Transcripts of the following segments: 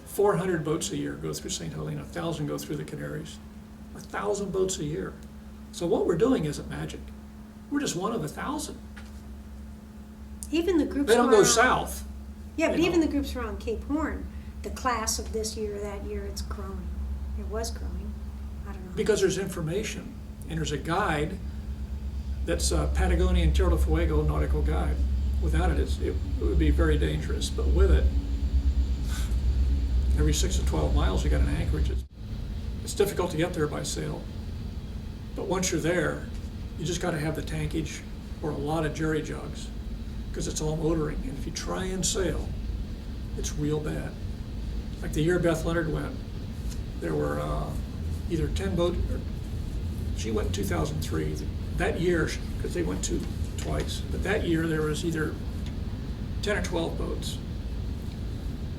400 boats a year go through St. Helena, 1,000 go through the Canaries. 1,000 boats a year. So what we're doing isn't magic. We're just one of 1,000. Even the groups They don't go around- south. Yeah, but you even know. the groups around Cape Horn, the class of this year, that year, it's growing. It was growing. I don't know. Because there's information, and there's a guide that's a Patagonian Tierra del Fuego nautical guide. Without it, it would be very dangerous, but with it, every 6 to 12 miles you got an anchorage. It's difficult to get there by sail, but once you're there, you just got to have the tankage or a lot of jerry jugs, because it's all motoring, and if you try and sail, it's real bad. Like the year Beth Leonard went, there were either 10 boats, she went in 2003. That year, because they went twice, but that year there was either 10 or 12 boats,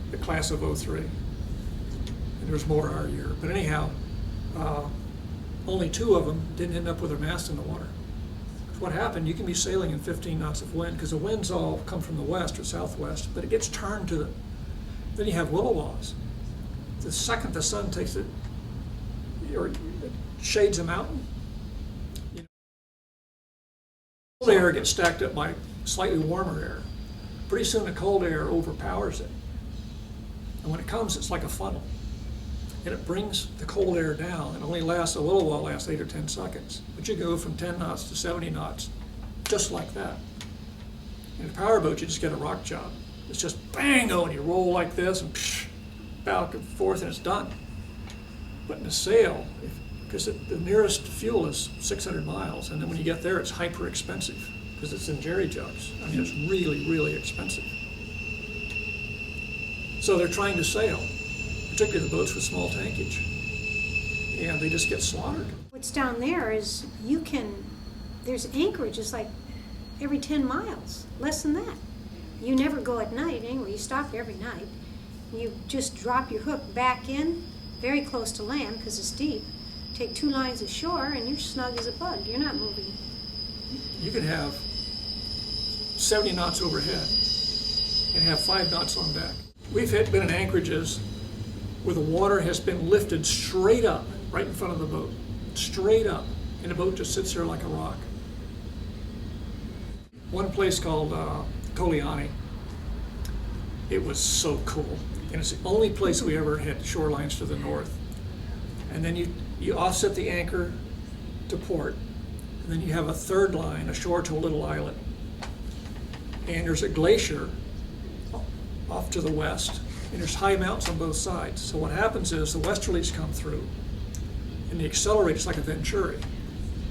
the class of '03. And there was more our year. But anyhow, only 2 of them didn't end up with their mast in the water. What happened, you can be sailing in 15 knots of wind, because the winds all come from the west or southwest, but it gets turned to the, then you have willow-waws. The second the sun takes it, or shades a mountain, you know, cold air gets stacked up by slightly warmer air. Pretty soon the cold air overpowers it. And when it comes, it's like a funnel. And it brings the cold air down. It only lasts, a willow-waw lasts 8 or 10 seconds. But you go from 10 knots to 70 knots, just like that. In a powerboat, you just get a rock job. It's just bang-o, and you roll like this, and back and forth, and it's done. But in a sail, because the nearest fuel is 600 miles, and then when you get there, it's hyper expensive, because it's in jerry jugs. I mean, it's really, really expensive. So they're trying to sail, particularly the boats with small tankage, and they just get slaughtered. What's down there is there's anchorages like every 10 miles, less than that. You never go at night anyway, you stop every night. You just drop your hook back in, very close to land because it's deep. Take 2 lines ashore and you're snug as a bug. You're not moving. You can have 70 knots overhead and have 5 knots on deck. We've been in anchorages where the water has been lifted straight up right in front of the boat, straight up, and the boat just sits there like a rock. One place called Coliani, it was so cool, and it's the only place we ever had shorelines to the north. And then you offset the anchor to port, and then you have a third line ashore to a little islet. And there's a glacier off to the west, and there's high mountains on both sides. So what happens is the westerlies come through, and they accelerate, it's like a venturi.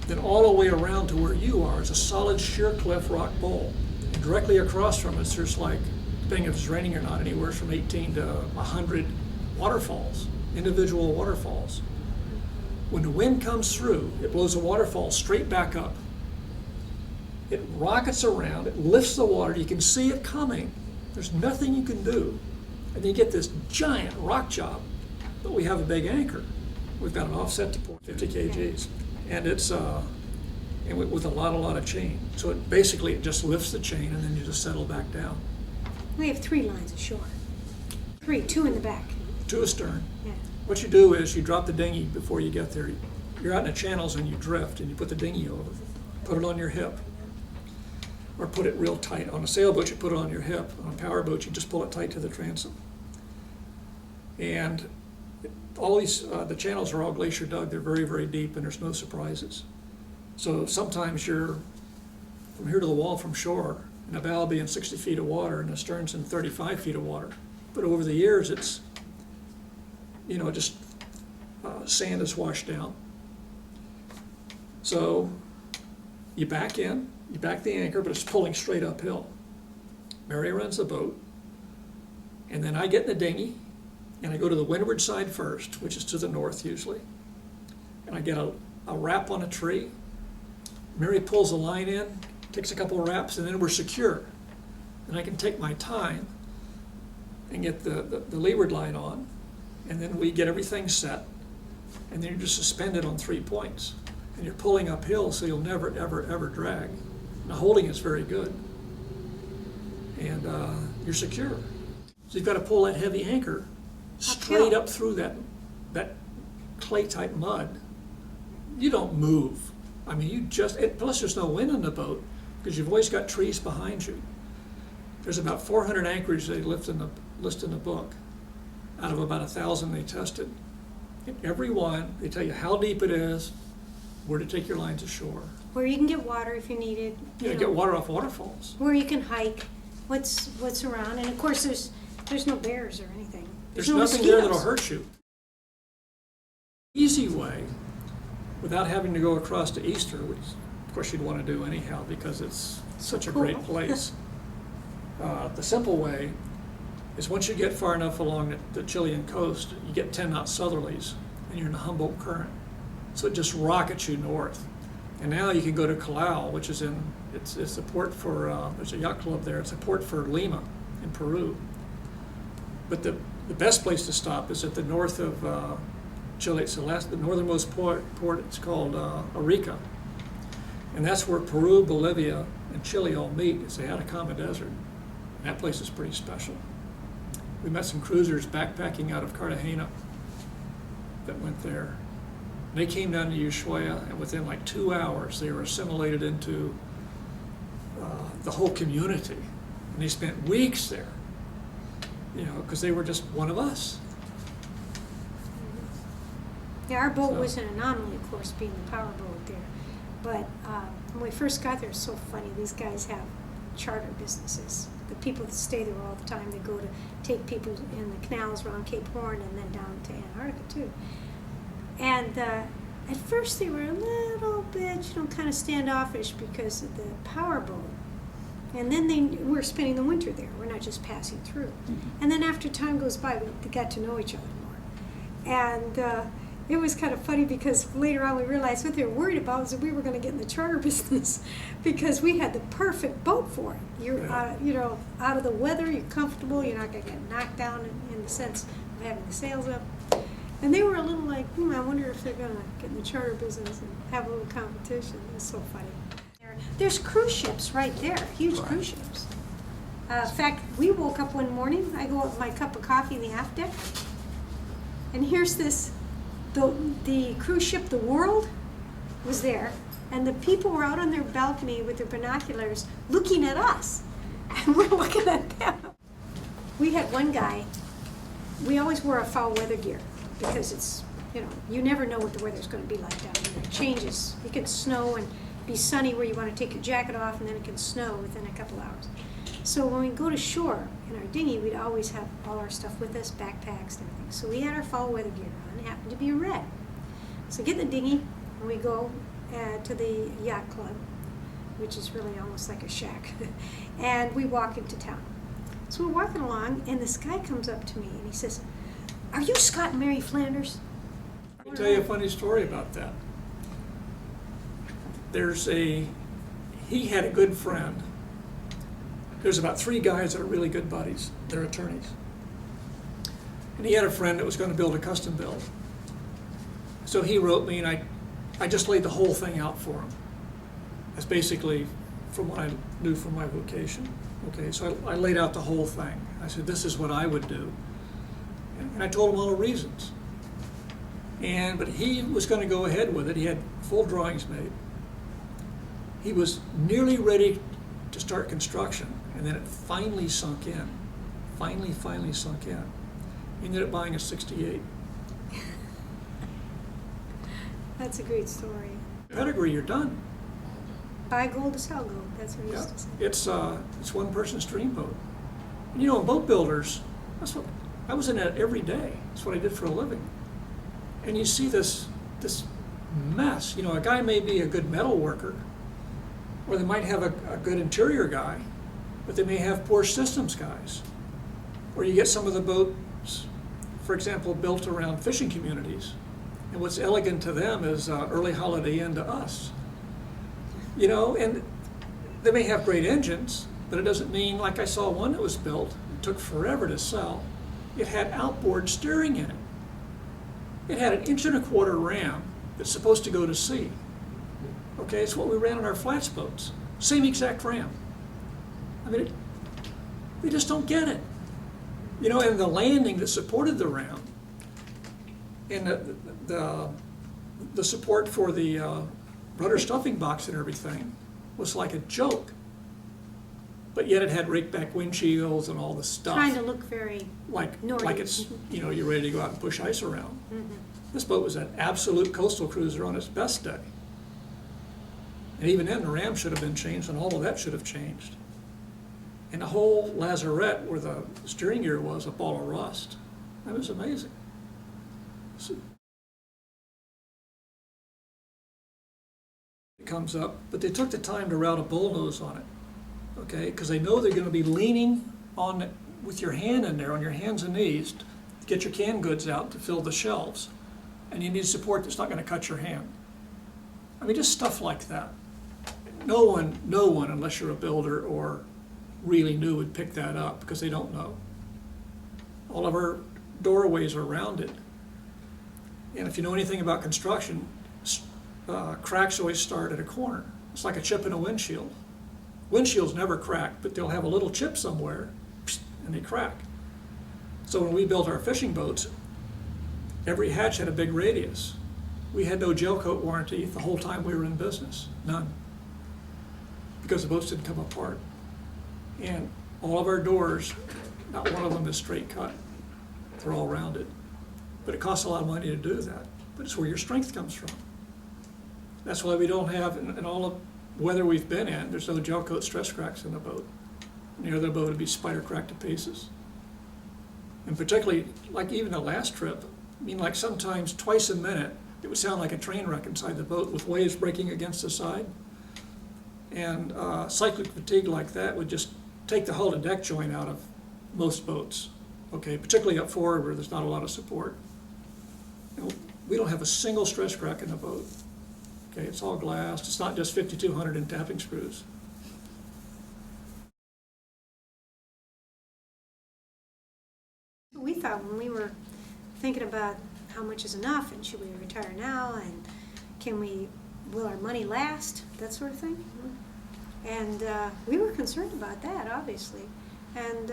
Then all the way around to where you are is a solid sheer cliff rock bowl. And directly across from us, there's like, depending if it's raining or not, anywhere from 18 to 100 waterfalls, individual waterfalls. When the wind comes through, it blows the waterfall straight back up. It rockets around, it lifts the water, you can see it coming. There's nothing you can do. And then you get this giant rock job, but we have a big anchor. We've got an offset to port, 50 kgs. And it's and with a lot of chain. So it just lifts the chain and then you just settle back down. We have 3 lines ashore. 2 in the back. 2 astern. Yeah. What you do is you drop the dinghy before you get there. You're out in the channels and you drift and you put the dinghy over, put it on your hip, or put it real tight. On a sailboat, you put it on your hip. On a powerboat, you just pull it tight to the transom. And all these, the channels are all glacier dug. They're very, very deep, and there's no surprises. So sometimes you're from here to the wall from shore, and the bow will be in 60 feet of water, and the stern's in 35 feet of water. But over the years, it's, just sand is washed down. So you back the anchor, but it's pulling straight uphill. Mary runs the boat, and then I get in the dinghy, and I go to the windward side first, which is to the north usually, and I get a wrap on a tree. Mary pulls the line in, takes a couple of wraps, and then we're secure. And I can take my time and get the leeward line on, and then we get everything set, and then you're just suspended on 3 points. And you're pulling uphill, so you'll never, ever, ever drag. And the holding is very good. And you're secure. So you've got to pull that heavy anchor straight up through that clay-type mud. You don't move. I mean, plus there's no wind in the boat because you've always got trees behind you. There's about 400 anchorages they list in the book out of about 1,000 they tested. In every one, they tell you how deep it is, where to take your lines ashore. Where you can get water if you need it. You know, get water off waterfalls. Where you can hike, what's around, and of course there's no bears or anything. There's no nothing mosquitoes. there that'll hurt you. Easy way, without having to go across to Easter, which of course you'd want to do anyhow because it's such a cool. great place. The simple way is once you get far enough along the Chilean coast, you get 10-knot southerlies, and you're in the Humboldt Current. So it just rockets you north. And now you can go to Callao, which is it's a port for, there's a yacht club there, it's a port for Lima in Peru. But the best place to stop is at the north of Chile. It's the northernmost port, it's called Arica. And that's where Peru, Bolivia, and Chile all meet. It's the Atacama Desert. And that place is pretty special. We met some cruisers backpacking out of Cartagena that went there. They came down to Ushuaia, and within like 2 hours, they were assimilated into the whole community. And they spent weeks there, you know, because they were just one of us. Yeah, our boat was an anomaly, of course, being the power boat there. But when we first got there, it's so funny. These guys have charter businesses. The people that stay there all the time, they go to take people in the canals around Cape Horn and then down to Antarctica, too. And at first they were a little bit, kind of standoffish because of the power boat. And then we're spending the winter there. We're not just passing through. Mm-hmm. And then after time goes by, we got to know each other more. And it was kind of funny because later on we realized what they were worried about was that we were going to get in the charter business because we had the perfect boat for it. You're, out of the weather, you're comfortable, you're not going to get knocked down in the sense of having the sails up. And they were a little like, I wonder if they're going to get in the charter business and have a little competition. It's so funny. There's cruise ships right there, huge cruise ships. In fact, we woke up one morning, I go up with my cup of coffee in the aft deck, and here's this, the cruise ship, the World, was there, and the people were out on their balcony with their binoculars looking at us, and we're looking at them. We had one guy, we always wore our foul weather gear, because it's, you never know what the weather's going to be like down here. It changes. It can snow and be sunny where you want to take your jacket off, and then it can snow within a couple hours. So when we go to shore in our dinghy, we'd always have all our stuff with us, backpacks and everything. So we had our fall weather gear on. It happened to be red. So get in the dinghy, and we go to the yacht club, which is really almost like a shack, and we walk into town. So we're walking along, and this guy comes up to me, and he says, "Are you Scott and Mary Flanders?" I'll tell you a funny story about that. He had a good friend. There's about 3 guys that are really good buddies. They're attorneys. And he had a friend that was going to build a custom build. So he wrote me, and I just laid the whole thing out for him. That's basically from what I knew from my vocation. Okay, so I laid out the whole thing. I said, this is what I would do. And I told him all the reasons. But he was going to go ahead with it. He had full drawings made. He was nearly ready to start construction, and then it finally sunk in. Finally sunk in. He ended up buying a 68. That's a great story. Pedigree, you're done. Buy gold to sell gold. That's what he used to say. It's one person steamboat. And boat builders, that's what I was in it every day. That's what I did for a living. And you see this mess. A guy may be a good metal worker, or they might have a good interior guy, but they may have poor systems guys. Or you get some of the boats, for example, built around fishing communities, and what's elegant to them is early Holiday Inn to us. And they may have great engines, but it doesn't mean, like I saw one that was built, it took forever to sell. It had outboard steering in it. It had an 1.25-inch ram that's supposed to go to sea. Okay, it's what we ran on our flats boats. Same exact ram. I mean, they just don't get it. You know, and the landing that supported the ram, and the support for the rudder stuffing box and everything was like a joke. But yet it had raked back windshields and all the stuff. Trying to look very like Nordic. it's, you know, you're ready to go out and push ice around. Mm-hmm. This boat was an absolute coastal cruiser on its best day. And even then, the ram should have been changed, and all of that should have changed. And the whole lazarette where the steering gear was a ball of rust. That was amazing. So it comes up, but they took the time to route a bullnose on it, okay? Because they know they're going to be leaning on it with your hand in there, on your hands and knees, to get your canned goods out to fill the shelves. And you need support that's not going to cut your hand. I mean, just stuff like that. No one, unless you're a builder or really new, would pick that up because they don't know. All of our doorways are rounded. And if you know anything about construction, cracks always start at a corner. It's like a chip in a windshield. Windshields never crack, but they'll have a little chip somewhere, and they crack. So when we built our fishing boats, every hatch had a big radius. We had no gel coat warranty the whole time we were in business, none, because the boats didn't come apart. And all of our doors, not one of them is straight cut. They're all rounded. But it costs a lot of money to do that. But it's where your strength comes from. That's why we don't have, in all the weather we've been in, there's no gel coat stress cracks in the boat. Near the boat would be spider cracked to pieces. And particularly, like even the last trip, I mean, like sometimes twice a minute, it would sound like a train wreck inside the boat with waves breaking against the side. And cyclic fatigue like that would just take the hull and deck joint out of most boats, okay, particularly up forward where there's not a lot of support. You know, we don't have a single stress crack in the boat. Okay, it's all glassed. It's not just 5,200 in tapping screws. We thought when we were thinking about how much is enough and should we retire now and will our money last, that sort of thing. And we were concerned about that, obviously. And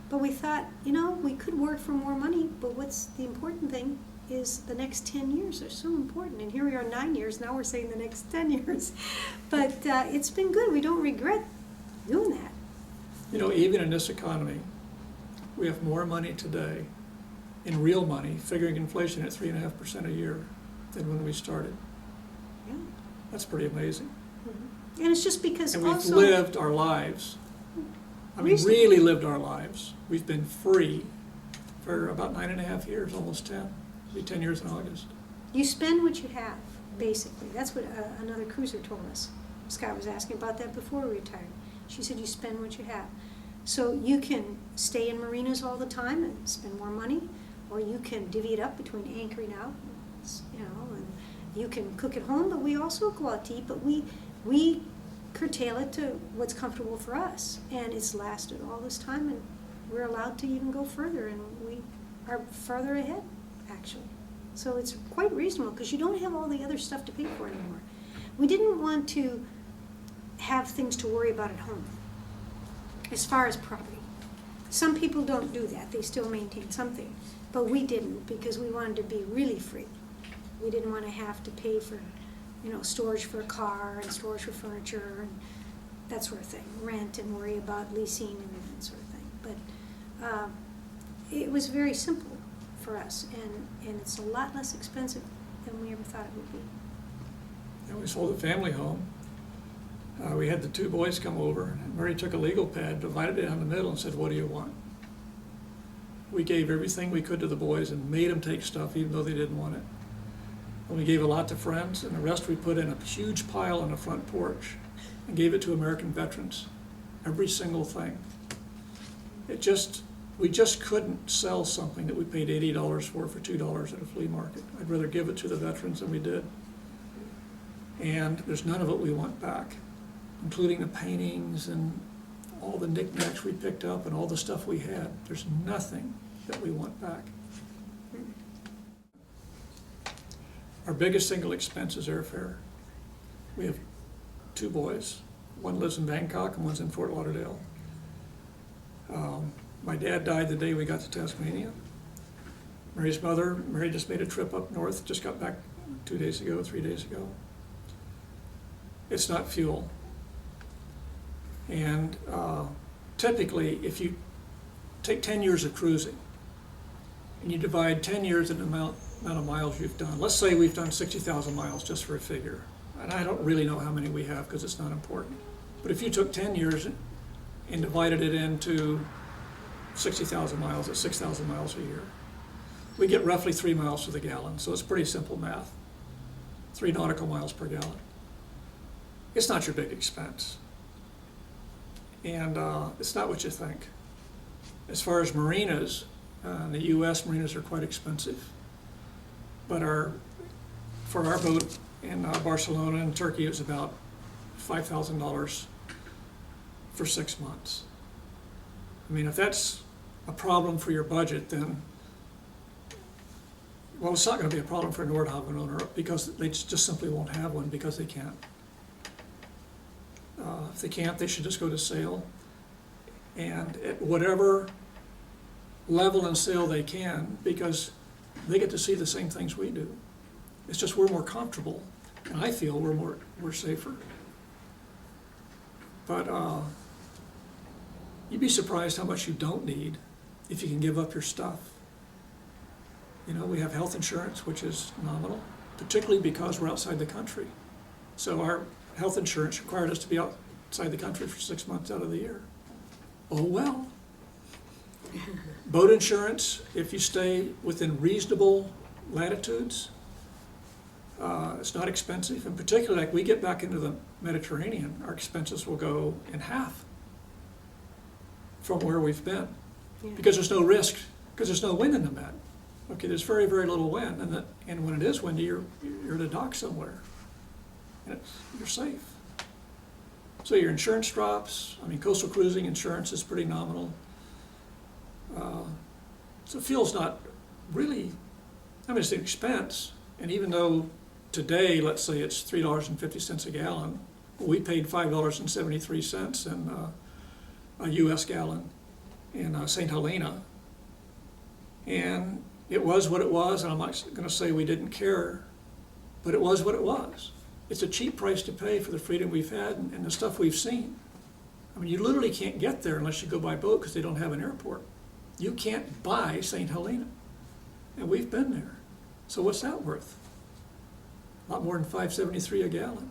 but we thought, you know, we could work for more money, but what's the important thing is the next 10 years are so important. And here we are 9 years, now we're saying the next 10 years. But it's been good. We don't regret doing that. You know, even in this economy, we have more money today, in real money, figuring inflation at 3.5% a year, than when we started. Yeah. That's pretty amazing. Mm-hmm. And it's just because and we've also lived our lives. I mean, recently, really lived our lives. We've been free for about 9.5 years, almost 10. It'll be 10 years in August. you spend what you have, basically. That's what another cruiser told us. Scott was asking about that before we retired. She said you spend what you have. So you can stay in marinas all the time and spend more money, or you can divvy it up between anchoring out, you know, and you can cook at home, but we also go out to eat, but we curtail it to what's comfortable for us. And it's lasted all this time, and we're allowed to even go further, and we are further ahead, actually. So it's quite reasonable, because you don't have all the other stuff to pay for anymore. We didn't want to have things to worry about at home, as far as property. Some people don't do that. They still maintain something. But we didn't, because we wanted to be really free. We didn't want to have to pay for, you know, storage for a car and storage for furniture and that sort of thing, rent, and worry about leasing and that sort of thing. But it was very simple for us, and it's a lot less expensive than we ever thought it would be. And we sold the family home. We had the two boys come over, and Mary took a legal pad, divided it down the middle, and said, "What do you want?" We gave everything we could to the boys and made them take stuff even though they didn't want it. And we gave a lot to friends, and the rest we put in a huge pile on the front porch and gave it to American veterans. Every single thing. We just couldn't sell something that we paid $80 for $2 at a flea market. I'd rather give it to the veterans than we did. And there's none of it we want back, including the paintings and all the knickknacks we picked up and all the stuff we had. There's nothing that we want back. Our biggest single expense is airfare. We have two boys. One lives in Bangkok and one's in Fort Lauderdale. My dad died the day we got to Tasmania. Mary's mother, Mary just made a trip up north, just got back 2 days ago, 3 days ago. It's not fuel. And typically, if you take 10 years of cruising and you divide 10 years in the amount of miles you've done, let's say we've done 60,000 miles just for a figure. And I don't really know how many we have because it's not important. But if you took 10 years and divided it into 60,000 miles, that's 6,000 miles a year. We get roughly 3 miles to the gallon, so it's pretty simple math. 3 nautical miles per gallon. It's not your big expense. And it's not what you think. As far as marinas, in the US, marinas are quite expensive. But for our boat in Barcelona and Turkey, it was about $5,000 for 6 months. I mean, if that's a problem for your budget, then, well, it's not going to be a problem for a Nordhavn owner because they just simply won't have one because they can't. If they can't, they should just go to sale. And at whatever level in sale they can, because they get to see the same things we do. It's just we're more comfortable, and I feel we're safer. But you'd be surprised how much you don't need if you can give up your stuff. You know, we have health insurance, which is nominal, particularly because we're outside the country. So our health insurance required us to be outside the country for 6 months out of the year. Oh well. Boat insurance, if you stay within reasonable latitudes, it's not expensive. And particularly, like we get back into the Mediterranean, our expenses will go in half from where we've been. Yeah. Because there's no risk, because there's no wind in the Med. Okay, there's very, very little wind, and when it is windy, you're at a dock somewhere, and you're safe. So your insurance drops. I mean, coastal cruising insurance is pretty nominal. So fuel's not really, I mean, it's an expense, and even though today, let's say it's $3.50 a gallon, we paid $5.73 in a U.S. gallon in St. Helena, and it was what it was, and I'm not going to say we didn't care, but it was what it was. It's a cheap price to pay for the freedom we've had and the stuff we've seen. I mean, you literally can't get there unless you go by boat because they don't have an airport. You can't buy St. Helena, and we've been there. So what's that worth? A lot more than $5.73 a gallon.